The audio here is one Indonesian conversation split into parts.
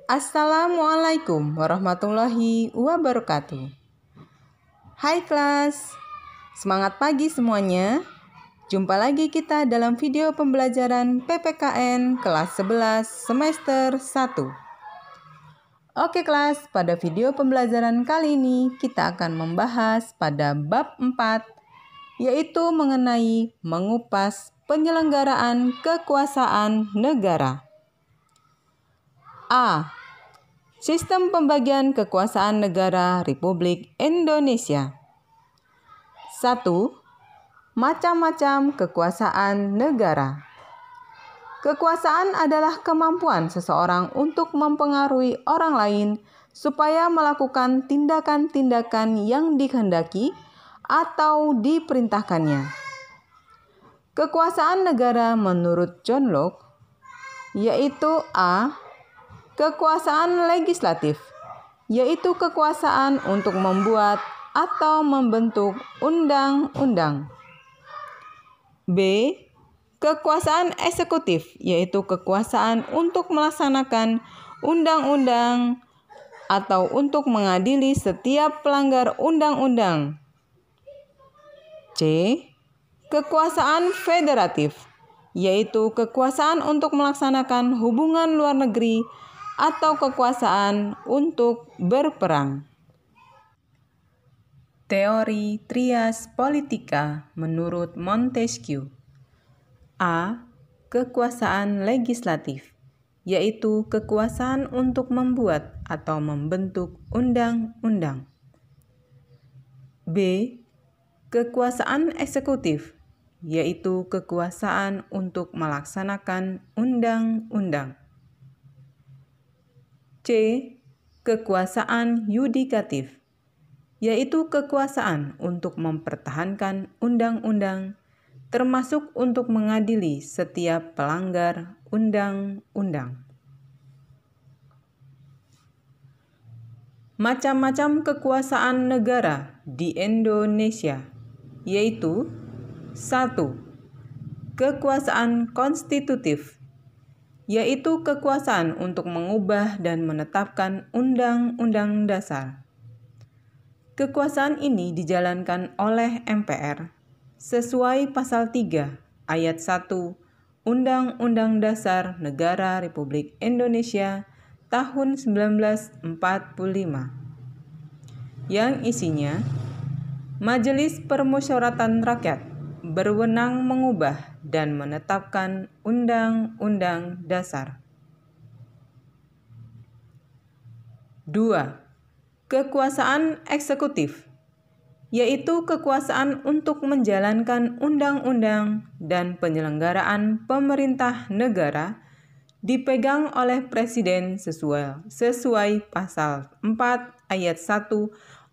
Assalamualaikum warahmatullahi wabarakatuh. Hai kelas, semangat pagi semuanya. Jumpa lagi kita dalam video pembelajaran PPKN kelas 11 semester 1. Oke kelas, pada video pembelajaran kali ini kita akan membahas pada bab 4, yaitu mengenai mengupas penyelenggaraan kekuasaan negara. A. Sistem pembagian kekuasaan negara Republik Indonesia. 1. Macam-macam kekuasaan negara. Kekuasaan adalah kemampuan seseorang untuk mempengaruhi orang lain supaya melakukan tindakan-tindakan yang dikehendaki atau diperintahkannya. Kekuasaan negara menurut John Locke yaitu A. Kekuasaan legislatif, yaitu kekuasaan untuk membuat atau membentuk undang-undang. B. Kekuasaan eksekutif, yaitu kekuasaan untuk melaksanakan undang-undang atau untuk mengadili setiap pelanggar undang-undang. C. Kekuasaan federatif, yaitu kekuasaan untuk melaksanakan hubungan luar negeri atau kekuasaan untuk berperang. Teori trias politika menurut Montesquieu. A. Kekuasaan legislatif, yaitu kekuasaan untuk membuat atau membentuk undang-undang. B. Kekuasaan eksekutif, yaitu kekuasaan untuk melaksanakan undang-undang. C. Kekuasaan yudikatif, yaitu kekuasaan untuk mempertahankan undang-undang, termasuk untuk mengadili setiap pelanggar undang-undang. Macam-macam kekuasaan negara di Indonesia, yaitu 1. Kekuasaan konstitutif, yaitu kekuasaan untuk mengubah dan menetapkan undang-undang dasar. Kekuasaan ini dijalankan oleh MPR sesuai pasal 3 ayat 1 Undang-Undang Dasar Negara Republik Indonesia tahun 1945, yang isinya Majelis Permusyawaratan Rakyat berwenang mengubah dan menetapkan undang-undang dasar. 2. Kekuasaan eksekutif, yaitu kekuasaan untuk menjalankan undang-undang dan penyelenggaraan pemerintah negara dipegang oleh Presiden sesuai pasal 4 ayat 1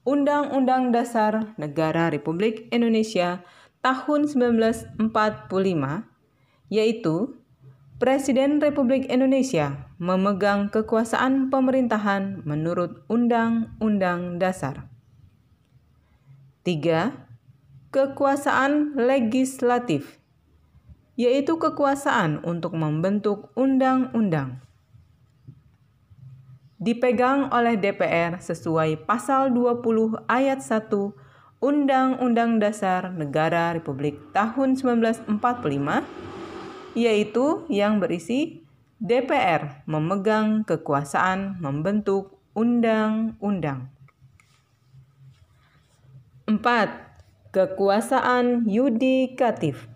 Undang-Undang Dasar Negara Republik Indonesia tahun 1945, yaitu Presiden Republik Indonesia memegang kekuasaan pemerintahan menurut Undang-Undang Dasar. 3. Kekuasaan legislatif, yaitu kekuasaan untuk membentuk undang-undang. Dipegang oleh DPR sesuai pasal 20 ayat 1 Undang-Undang Dasar Negara Republik tahun 1945, yaitu yang berisi DPR memegang kekuasaan membentuk undang-undang. 4. Kekuasaan yudikatif,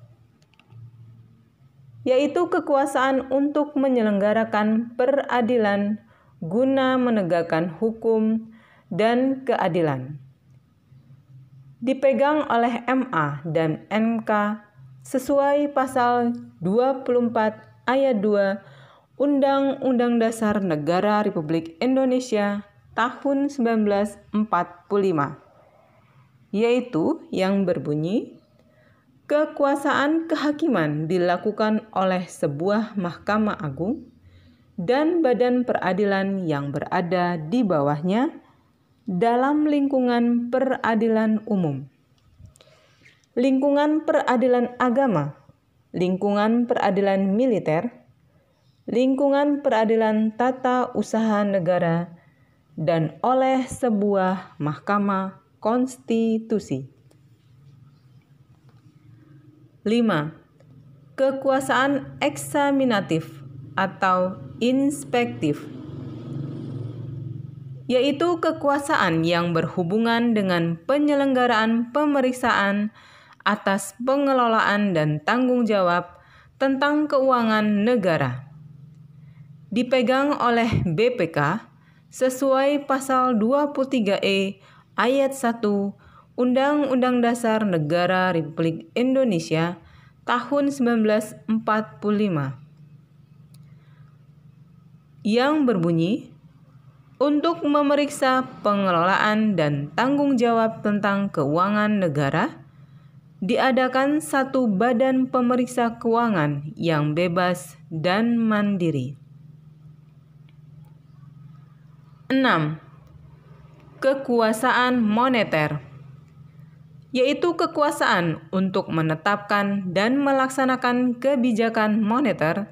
yaitu kekuasaan untuk menyelenggarakan peradilan guna menegakkan hukum dan keadilan. Dipegang oleh MA dan MK sesuai pasal 24 ayat 2 Undang-Undang Dasar Negara Republik Indonesia tahun 1945, yaitu yang berbunyi, kekuasaan kehakiman dilakukan oleh sebuah Mahkamah Agung dan badan peradilan yang berada di bawahnya dalam lingkungan peradilan umum, lingkungan peradilan agama, lingkungan peradilan militer, lingkungan peradilan tata usaha negara, dan oleh sebuah Mahkamah Konstitusi. 5. Kekuasaan eksaminatif atau inspektif, yaitu kekuasaan yang berhubungan dengan penyelenggaraan pemeriksaan atas pengelolaan dan tanggung jawab tentang keuangan negara. Dipegang oleh BPK sesuai pasal 23E ayat 1 Undang-Undang Dasar Negara Republik Indonesia tahun 1945 yang berbunyi, untuk memeriksa pengelolaan dan tanggung jawab tentang keuangan negara, diadakan satu badan pemeriksa keuangan yang bebas dan mandiri. 6. Kekuasaan moneter, yaitu kekuasaan untuk menetapkan dan melaksanakan kebijakan moneter,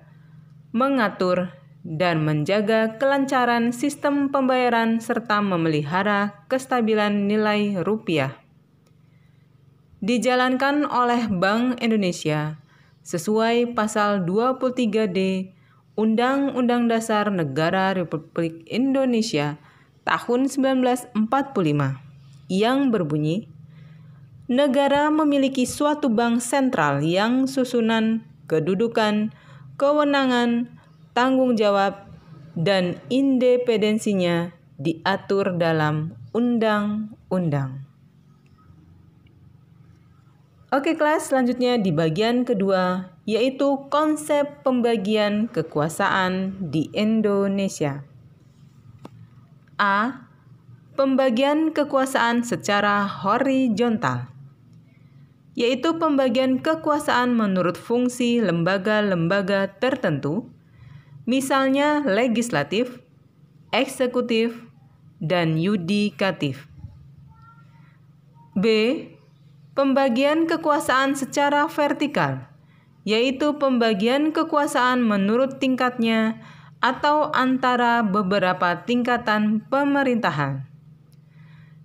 mengatur dan menjaga kelancaran sistem pembayaran serta memelihara kestabilan nilai rupiah. Dijalankan oleh Bank Indonesia sesuai pasal 23D Undang-Undang Dasar Negara Republik Indonesia tahun 1945 yang berbunyi, negara memiliki suatu bank sentral yang susunan, kedudukan, kewenangan, tanggung jawab, dan independensinya diatur dalam undang-undang. Oke kelas, selanjutnya di bagian kedua, yaitu konsep pembagian kekuasaan di Indonesia. A. Pembagian kekuasaan secara horizontal, yaitu pembagian kekuasaan menurut fungsi lembaga-lembaga tertentu, misalnya legislatif, eksekutif, dan yudikatif. B. Pembagian kekuasaan secara vertikal, yaitu pembagian kekuasaan menurut tingkatnya atau antara beberapa tingkatan pemerintahan,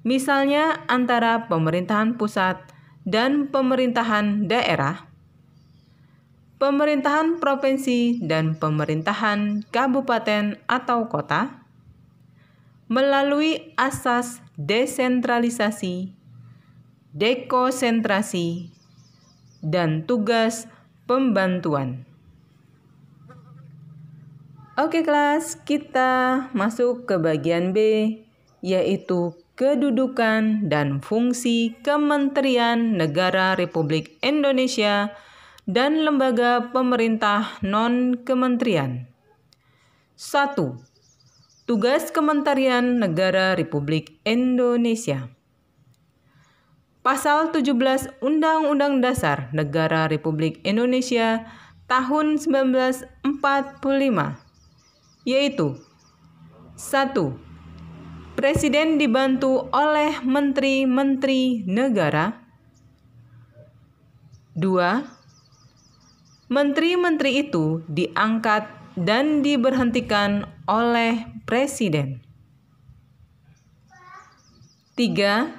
misalnya antara pemerintahan pusat dan pemerintahan daerah, pemerintahan provinsi dan pemerintahan kabupaten atau kota, melalui asas desentralisasi, dekonsentrasi, dan tugas pembantuan. Oke kelas, kita masuk ke bagian B, yaitu kedudukan dan fungsi Kementerian Negara Republik Indonesia dan lembaga pemerintah non-kementerian. 1. Tugas Kementerian Negara Republik Indonesia. Pasal 17 Undang-Undang Dasar Negara Republik Indonesia tahun 1945, yaitu 1. Presiden dibantu oleh menteri-menteri negara. 2. Menteri-menteri itu diangkat dan diberhentikan oleh Presiden. 3.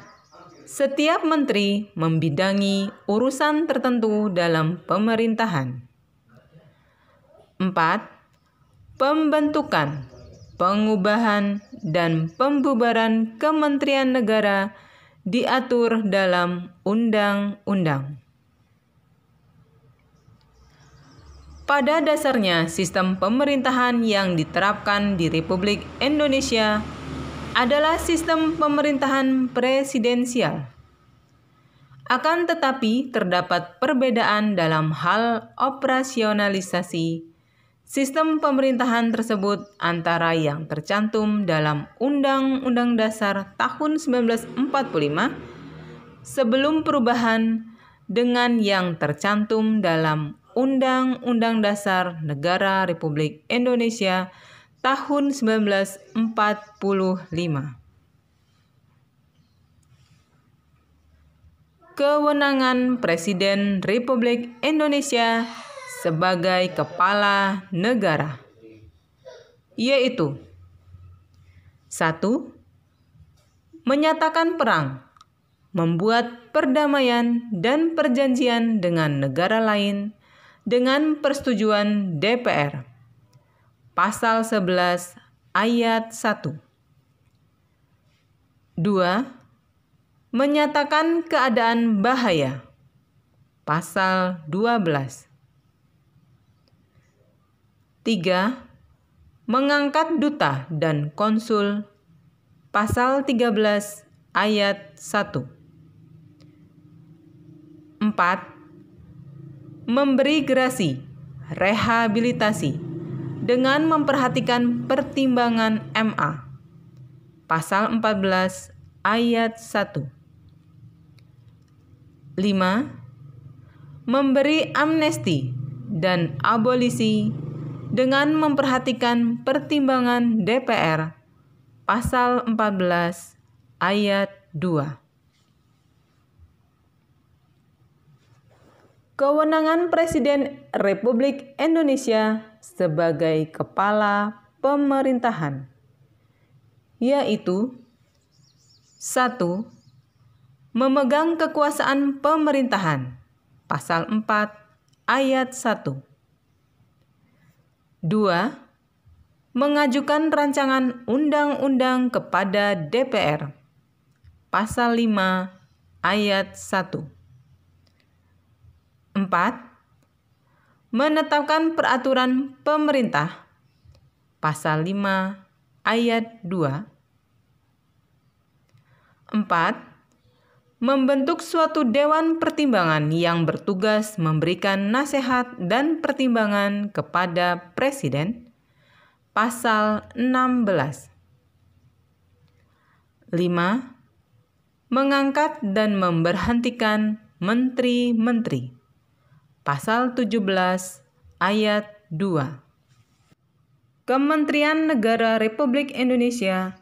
Setiap menteri membidangi urusan tertentu dalam pemerintahan. 4. Pembentukan, pengubahan, dan pembubaran kementerian negara diatur dalam undang-undang. Pada dasarnya, sistem pemerintahan yang diterapkan di Republik Indonesia adalah sistem pemerintahan presidensial. Akan tetapi, terdapat perbedaan dalam hal operasionalisasi sistem pemerintahan tersebut antara yang tercantum dalam Undang-Undang Dasar tahun 1945 sebelum perubahan dengan yang tercantum dalam Undang-Undang Dasar Negara Republik Indonesia tahun 1945. Kewenangan Presiden Republik Indonesia sebagai kepala negara. yaitu 1. Menyatakan perang, membuat perdamaian dan perjanjian dengan negara lain dengan persetujuan DPR. Pasal 11 ayat 1. 2. Menyatakan keadaan bahaya. Pasal 12. 3. Mengangkat duta dan konsul. Pasal 13 ayat 1. 4. Memberi gerasi, rehabilitasi, dengan memperhatikan pertimbangan MA. Pasal 14 ayat 1. 5. Memberi amnesti dan abolisi dengan memperhatikan pertimbangan DPR. Pasal 14 ayat 2. Kewenangan Presiden Republik Indonesia sebagai kepala pemerintahan, yaitu 1. Memegang kekuasaan pemerintahan. Pasal 4 ayat 1. 2. Mengajukan rancangan undang-undang kepada DPR. Pasal 5 ayat 1. 4. Menetapkan peraturan pemerintah. Pasal 5 ayat 2. 4. Membentuk suatu dewan pertimbangan yang bertugas memberikan nasihat dan pertimbangan kepada Presiden. Pasal 16. 5. Mengangkat dan memberhentikan menteri-menteri. Pasal 17 ayat 2. Kementerian Negara Republik Indonesia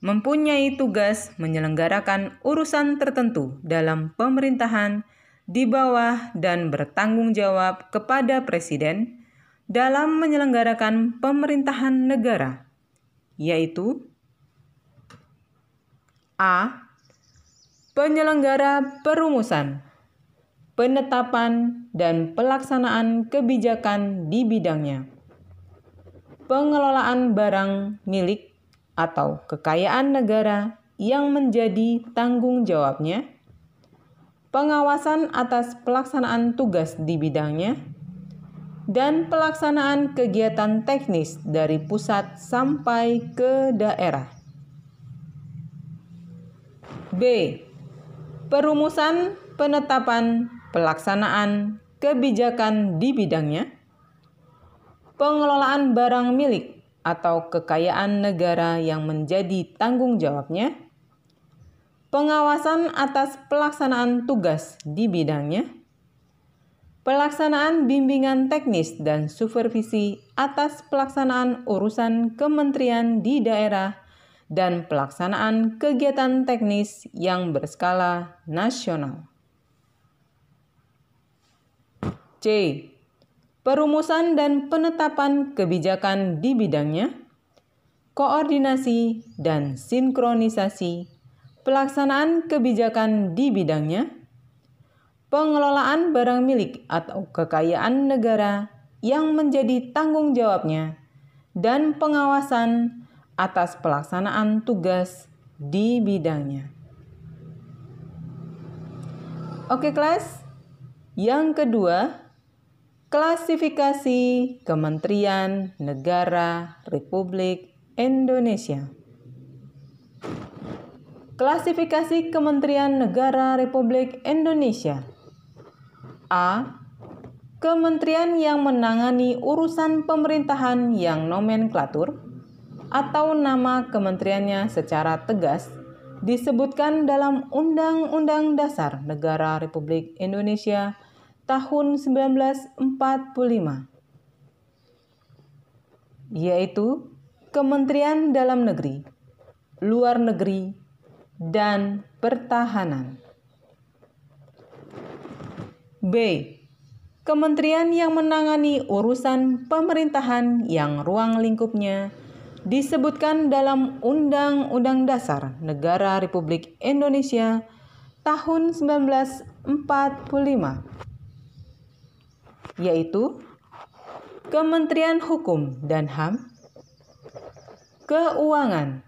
mempunyai tugas menyelenggarakan urusan tertentu dalam pemerintahan di bawah dan bertanggung jawab kepada Presiden dalam menyelenggarakan pemerintahan negara, yaitu A. Penyelenggara perumusan, penetapan dan pelaksanaan kebijakan di bidangnya, pengelolaan barang milik atau kekayaan negara yang menjadi tanggung jawabnya, pengawasan atas pelaksanaan tugas di bidangnya, dan pelaksanaan kegiatan teknis dari pusat sampai ke daerah. B. Perumusan, penetapan, pelaksanaan kebijakan di bidangnya, pengelolaan barang milik atau kekayaan negara yang menjadi tanggung jawabnya, pengawasan atas pelaksanaan tugas di bidangnya, pelaksanaan bimbingan teknis dan supervisi atas pelaksanaan urusan kementerian di daerah, dan pelaksanaan kegiatan teknis yang berskala nasional. C. Perumusan dan penetapan kebijakan di bidangnya, koordinasi dan sinkronisasi pelaksanaan kebijakan di bidangnya, pengelolaan barang milik atau kekayaan negara yang menjadi tanggung jawabnya, dan pengawasan atas pelaksanaan tugas di bidangnya. Oke kelas, yang kedua, klasifikasi Kementerian Negara Republik Indonesia. Klasifikasi Kementerian Negara Republik Indonesia. A. Kementerian yang menangani urusan pemerintahan yang nomenklatur atau nama kementeriannya secara tegas disebutkan dalam Undang-Undang Dasar Negara Republik Indonesia tahun 1945, yaitu Kementerian Dalam Negeri, Luar Negeri, dan Pertahanan. B. Kementerian yang menangani urusan pemerintahan yang ruang lingkupnya disebutkan dalam Undang-Undang Dasar Negara Republik Indonesia tahun 1945, yaitu Kementerian Hukum dan HAM, Keuangan,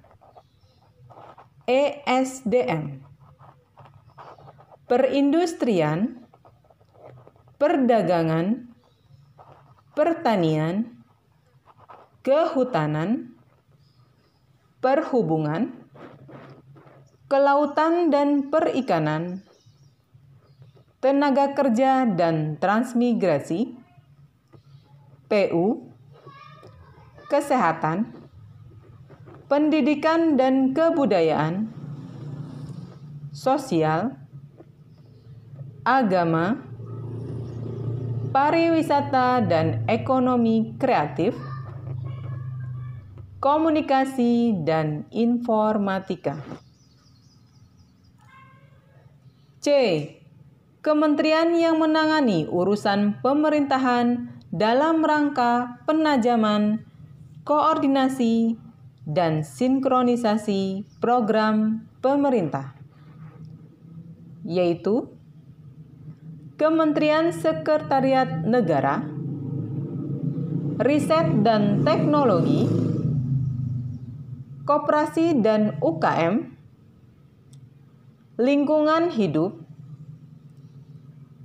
ESDM, Perindustrian, Perdagangan, Pertanian, Kehutanan, Perhubungan, Kelautan dan Perikanan, Tenaga Kerja dan Transmigrasi, PU, Kesehatan, Pendidikan dan Kebudayaan, Sosial, Agama, Pariwisata dan Ekonomi Kreatif, Komunikasi dan Informatika. C. Kementerian yang menangani urusan pemerintahan dalam rangka penajaman, koordinasi, dan sinkronisasi program pemerintah, yaitu Kementerian Sekretariat Negara, Riset dan Teknologi, Koperasi dan UKM, Lingkungan Hidup,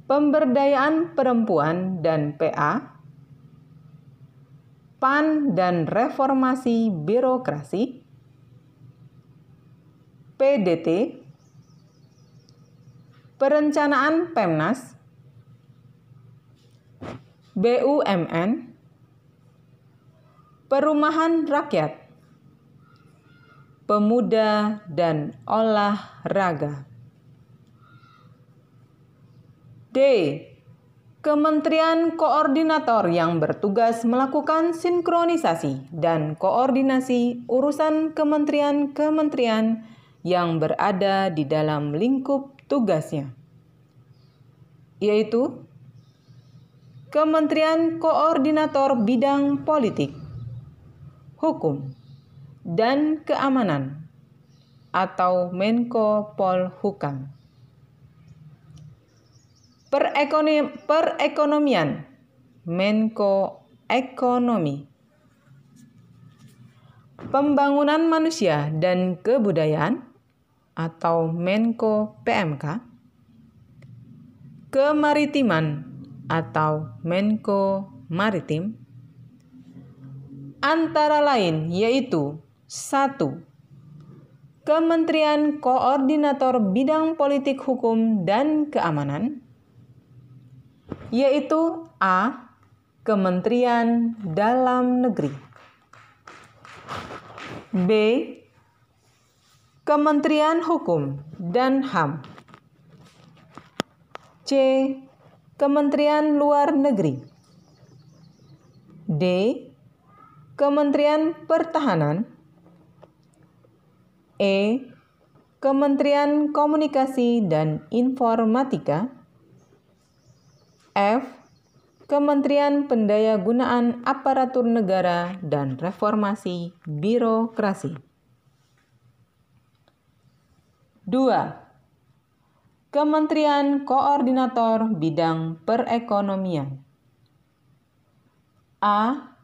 Pemberdayaan Perempuan dan PA, PAN dan Reformasi Birokrasi, PDT, Perencanaan Pemnas, BUMN, Perumahan Rakyat, Pemuda dan Olahraga. D. Kementerian Koordinator yang bertugas melakukan sinkronisasi dan koordinasi urusan kementerian-kementerian yang berada di dalam lingkup tugasnya, yaitu Kementerian Koordinator Bidang Politik, Hukum, dan Keamanan atau Menko Polhukam. Perekonomian, Menko Ekonomi. Pembangunan Manusia dan Kebudayaan atau Menko PMK. Kemaritiman atau Menko Maritim. Antara lain yaitu 1. Kementerian Koordinator Bidang Politik, Hukum, dan Keamanan, yaitu A. Kementerian Dalam Negeri, B. Kementerian Hukum dan HAM, C. Kementerian Luar Negeri, D. Kementerian Pertahanan, E. Kementerian Komunikasi dan Informatika, F. Kementerian Pendayagunaan Aparatur Negara dan Reformasi Birokrasi. 2. Kementerian Koordinator Bidang Perekonomian. A.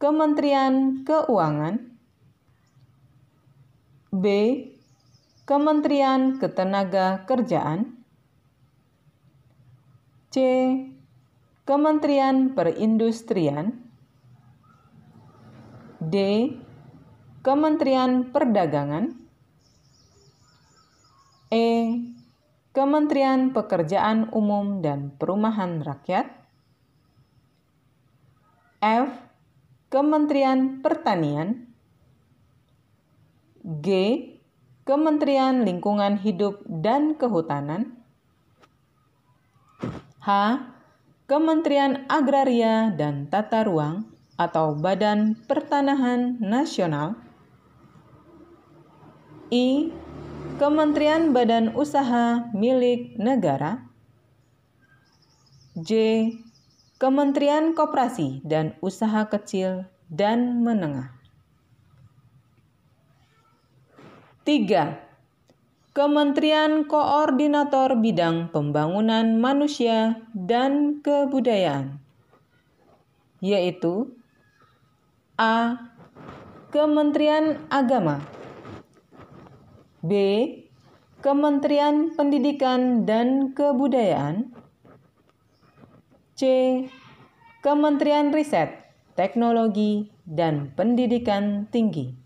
Kementerian Keuangan, B. Kementerian Ketenagakerjaan, C. Kementerian Perindustrian, D. Kementerian Perdagangan, E. Kementerian Pekerjaan Umum dan Perumahan Rakyat, F. Kementerian Pertanian, G. Kementerian Lingkungan Hidup dan Kehutanan, H. Kementerian Agraria dan Tata Ruang atau Badan Pertanahan Nasional, I. Kementerian Badan Usaha Milik Negara, J. Kementerian Koperasi dan Usaha Kecil dan Menengah. 3. Kementerian Koordinator Bidang Pembangunan Manusia dan Kebudayaan, yaitu A. Kementerian Agama, B. Kementerian Pendidikan dan Kebudayaan, C. Kementerian Riset, Teknologi, dan Pendidikan Tinggi,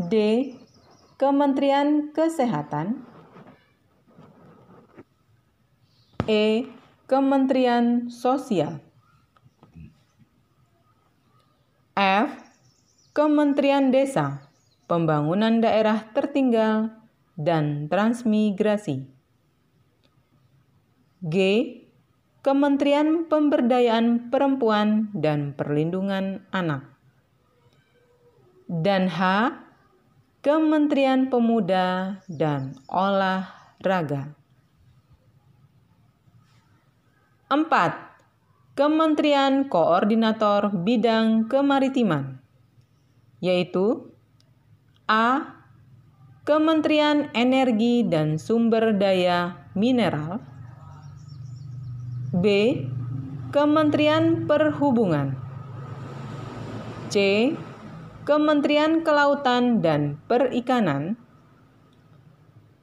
D. Kementerian Kesehatan, E. Kementerian Sosial, F. Kementerian Desa, Pembangunan Daerah Tertinggal, dan Transmigrasi, G. Kementerian Pemberdayaan Perempuan dan Perlindungan Anak, dan H. Kementerian Pemuda dan Olahraga. 4. Kementerian Koordinator Bidang Kemaritiman, yaitu A. Kementerian Energi dan Sumber Daya Mineral, B. Kementerian Perhubungan, C. Kementerian Kelautan dan Perikanan,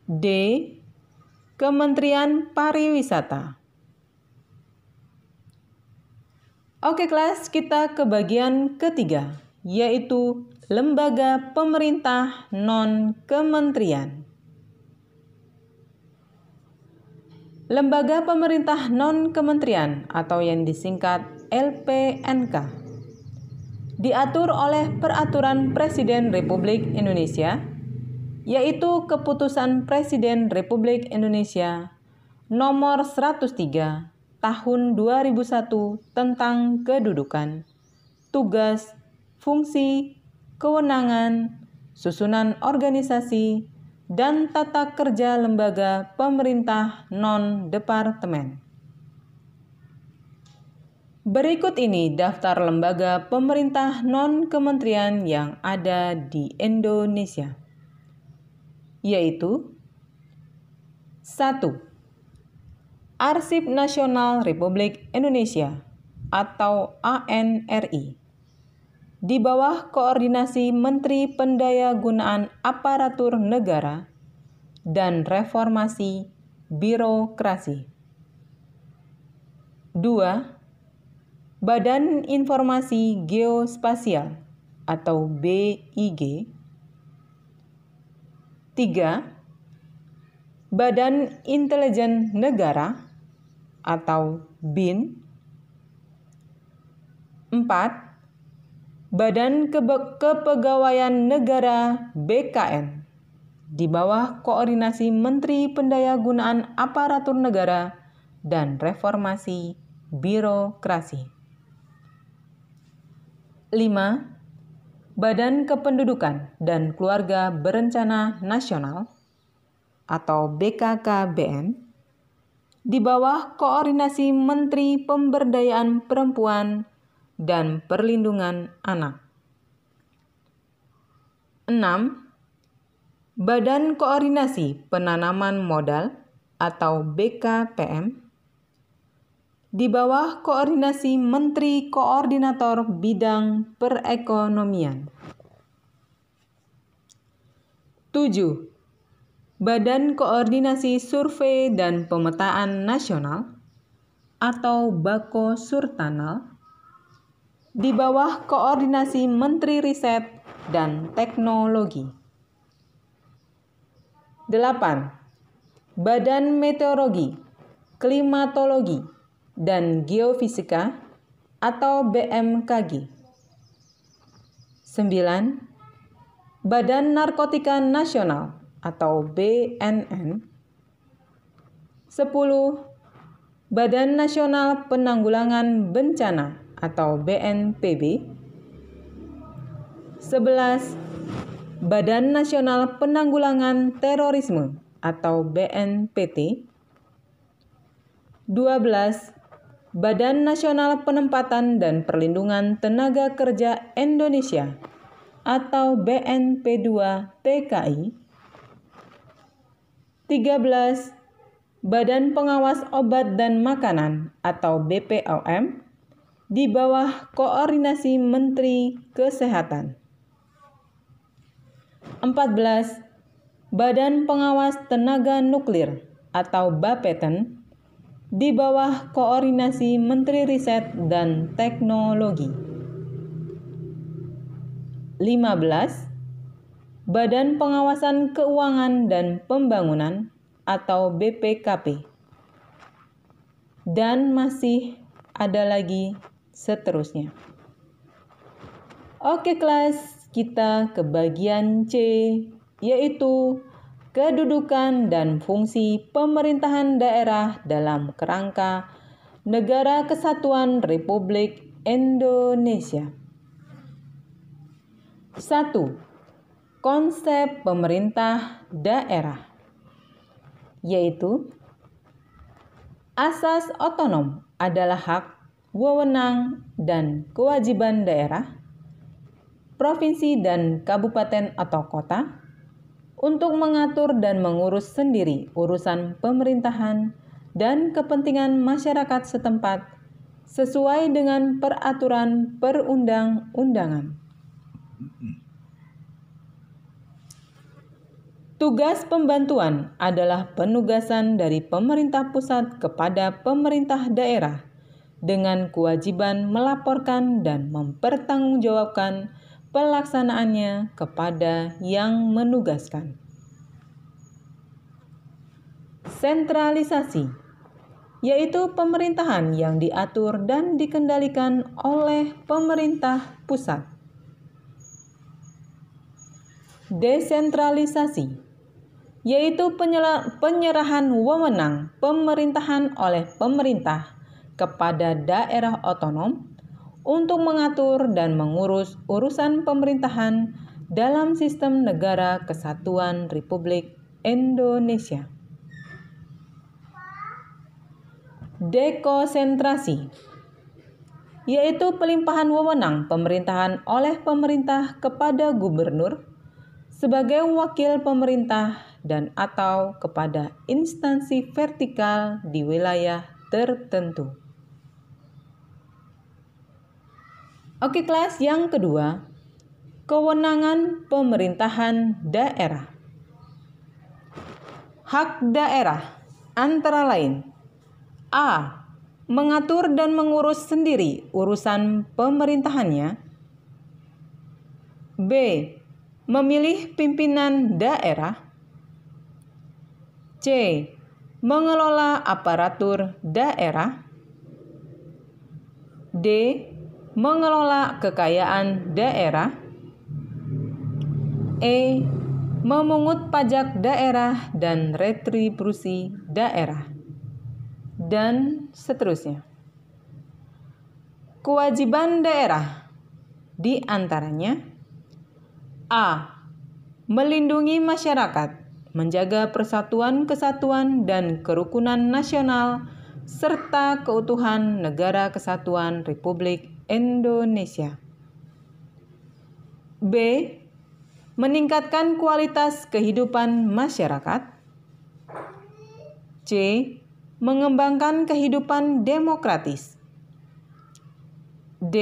D. Kementerian Pariwisata. Oke kelas, kita ke bagian ketiga, yaitu lembaga pemerintah non-kementerian. Lembaga pemerintah non-kementerian atau yang disingkat LPNK diatur oleh Peraturan Presiden Republik Indonesia, yaitu Keputusan Presiden Republik Indonesia Nomor 103 Tahun 2001 tentang kedudukan, tugas, fungsi, kewenangan, susunan organisasi, dan tata kerja lembaga pemerintah non-departemen. Berikut ini daftar lembaga pemerintah non-kementerian yang ada di Indonesia, yaitu 1. Arsip Nasional Republik Indonesia atau ANRI, di bawah koordinasi Menteri Pendayagunaan Aparatur Negara dan Reformasi Birokrasi. 2. Badan Informasi Geospasial atau BIG. 3. Badan Intelijen Negara atau BIN. 4. Badan Kepegawaian Negara BKN, di bawah koordinasi Menteri Pendayagunaan Aparatur Negara dan Reformasi Birokrasi. 5. Badan Kependudukan dan Keluarga Berencana Nasional atau BKKBN, di bawah koordinasi Menteri Pemberdayaan Perempuan dan Perlindungan Anak. 6. Badan Koordinasi Penanaman Modal atau BKPM, di bawah koordinasi Menteri Koordinator Bidang Perekonomian. 7. Badan Koordinasi Survei dan Pemetaan Nasional atau Bako Surtanal, di bawah koordinasi Menteri Riset dan Teknologi. 8. Badan Meteorologi, Klimatologi, dan Geofisika atau BMKG. 9. Badan Narkotika Nasional atau BNN. 10. Badan Nasional Penanggulangan Bencana atau BNPB. 11. Badan Nasional Penanggulangan Terorisme atau BNPT. 12. Badan Nasional Penempatan dan Perlindungan Tenaga Kerja Indonesia atau BNP2 TKI. 13. Badan Pengawas Obat dan Makanan atau BPOM di bawah koordinasi Menteri Kesehatan. 14. Badan Pengawas Tenaga Nuklir atau BAPETN di bawah koordinasi Menteri Riset dan Teknologi. 15. Badan Pengawasan Keuangan dan Pembangunan atau BPKP. Dan masih ada lagi seterusnya. Oke kelas, kita ke bagian C, yaitu kedudukan dan fungsi pemerintahan daerah dalam kerangka Negara Kesatuan Republik Indonesia. 1. Konsep pemerintah daerah, yaitu asas otonom adalah hak, wewenang, dan kewajiban daerah, provinsi dan kabupaten atau kota untuk mengatur dan mengurus sendiri urusan pemerintahan dan kepentingan masyarakat setempat sesuai dengan peraturan perundang-undangan. Tugas pembantuan adalah penugasan dari pemerintah pusat kepada pemerintah daerah dengan kewajiban melaporkan dan mempertanggungjawabkan pelaksanaannya kepada yang menugaskan. Sentralisasi, yaitu pemerintahan yang diatur dan dikendalikan oleh pemerintah pusat. Desentralisasi, yaitu penyerahan wewenang pemerintahan oleh pemerintah kepada daerah otonom untuk mengatur dan mengurus urusan pemerintahan dalam sistem Negara Kesatuan Republik Indonesia. Dekonsentrasi, yaitu pelimpahan wewenang pemerintahan oleh pemerintah kepada gubernur sebagai wakil pemerintah dan atau kepada instansi vertikal di wilayah tertentu. Oke kelas, yang kedua, kewenangan pemerintahan daerah. Hak daerah antara lain: A. Mengatur dan mengurus sendiri urusan pemerintahannya. B. Memilih pimpinan daerah. C. Mengelola aparatur daerah. D. Mengelola kekayaan daerah. E. Memungut pajak daerah dan retribusi daerah. Dan seterusnya. Kewajiban daerah di antaranya: A. Melindungi masyarakat, menjaga persatuan, kesatuan, dan kerukunan nasional, serta keutuhan Negara Kesatuan Republik Indonesia. B. Meningkatkan kualitas kehidupan masyarakat. C. Mengembangkan kehidupan demokratis. D.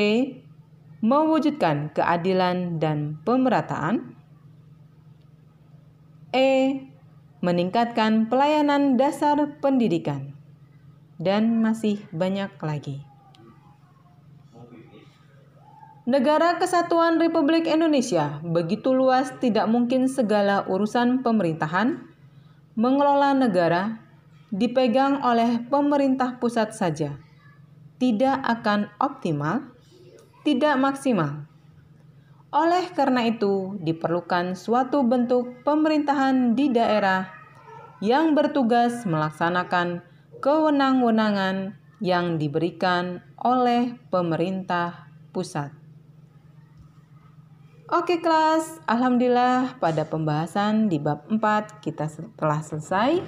Mewujudkan keadilan dan pemerataan. E. Meningkatkan pelayanan dasar pendidikan. Dan masih banyak lagi. Negara Kesatuan Republik Indonesia begitu luas, tidak mungkin segala urusan pemerintahan, mengelola negara, dipegang oleh pemerintah pusat saja. Tidak akan optimal, tidak maksimal. Oleh karena itu, diperlukan suatu bentuk pemerintahan di daerah yang bertugas melaksanakan kewenang-wenangan yang diberikan oleh pemerintah pusat. Oke kelas, alhamdulillah pada pembahasan di bab 4 kita telah selesai.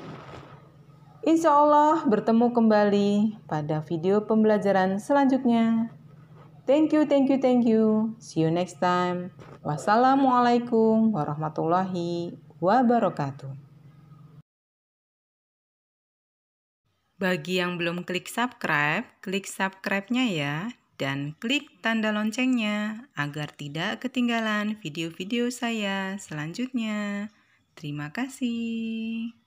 Insya Allah bertemu kembali pada video pembelajaran selanjutnya. Thank you. See you next time. Wassalamualaikum warahmatullahi wabarakatuh. Bagi yang belum klik subscribe-nya ya. Dan klik tanda loncengnya agar tidak ketinggalan video-video saya selanjutnya. Terima kasih.